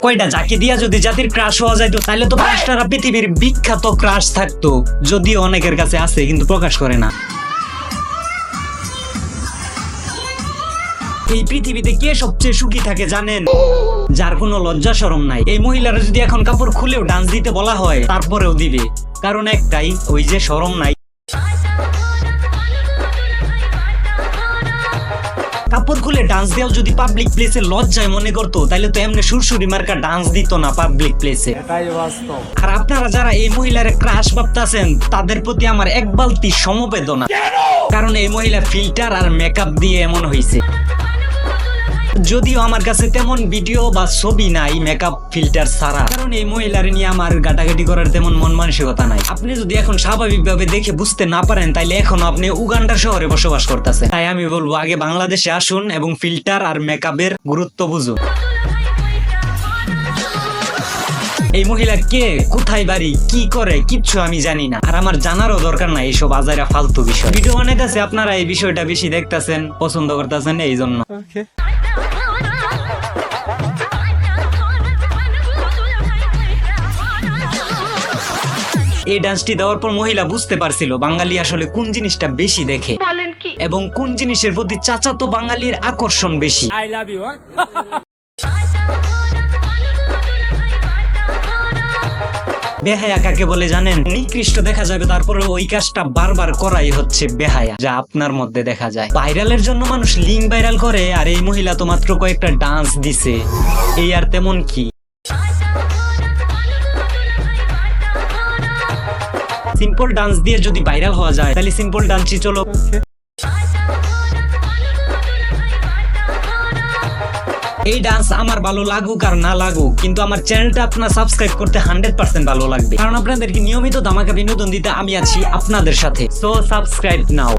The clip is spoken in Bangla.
কয়টা যাকে দিয়া যদি জাতির ক্রাশ হওয়া যাইতো তাহলে তো ক্রাশটারা পৃথিবীর বিখ্যাত ক্রাশ থাকতো, যদিও অনেকের কাছে আছে কিন্তু প্রকাশ করে না। এই পৃথিবীতে কে সবচেয়ে সুখী থাকে জানেন? যার কোনো লজ্জা শরম নাই। এই মহিলারা যদি এখন কাপড় খুলেও ডান্স দিতে বলা হয় তারপরেও দিবে, কারণ একটাই, ওই যে শরম নাই। কাপড় খুলে ডান্স দেওয়া যদি পাবলিক প্লেসে লজ্জায় মনে করতো তাহলে তো এমনি সুরসুরি মার্কা ডান্স দিত না পাবলিক প্লেসে। আর আপনারা যারা এই মহিলার ক্রাশ ভাবতাছেন তাদের প্রতি আমার এক বালতি সমবেদনা, কারণ এই মহিলা ফিল্টার আর মেকআপ দিয়ে এমন হইছে। যদিও আমার কাছে তেমন ভিডিও বা ছবি নাই মেকআপ ফিল্টার ছাড়া, কারণ এই মহিলার নিয়ে আমার গাটাগাটি করার তেমন মন মানসিকতা নাই। আপনি যদি এখন স্বাভাবিকভাবে দেখে বুঝতে না পারেন তাইলে এখনো আপনি উগান্ডার শহরে বসবাস করতেছেন। তাই আমি বলবো আগে বাংলাদেশে আসুন এবং ফিল্টার আর মেকআপের গুরুত্ব বুঝুন। এই মহিলা কে, কোথায় বাড়ি, কি করে কিচ্ছু আমি জানি না, আর আমার জানারও দরকার নাই এইসব আজাইরা ফালতু বিষয়। ভিডিও বানাইতেছে আপনারা এই বিষয়টা বেশি দেখতেছেন, পছন্দ করতেছেন এই জন্য। এই ডান্সটি দেওয়ার পর মহিলা বুঝতে পারছিল বাঙালি আসলে কোন জিনিসটা বেশি দেখে এবং কোন জিনিসের প্রতি চাচাতো বাঙালির আকর্ষণ বেশি। I love you. বেহায়া কাকে বলে জানেন? নিকৃষ্ট দেখা যাবে তারপরে ওই কাজটা বারবার করাই হচ্ছে বেহায়া, যা আপনার মধ্যে দেখা যায়। ভাইরালের জন্য মানুষ লিঙ্ক ভাইরাল করে, আর এই মহিলা তো মাত্র কয়েকটা ডান্স দিছে, এই আর তেমন কি। সিম্পল ডান্স দিয়ে যদি ভাইরাল হওয়া যায় তাহলে সিম্পল ডান্সই চলো। এই ডান্স আমার ভালো লাগুক আর না লাগুক, কিন্তু আমার চ্যানেলটা আপনারা সাবস্ক্রাইব করতে 100% ভালো লাগবে, কারণ আপনাদেরকে নিয়মিত ধামাকা বিনোদন দিতে আমি আছি আপনাদের সাথে। সো সাবস্ক্রাইব নাও।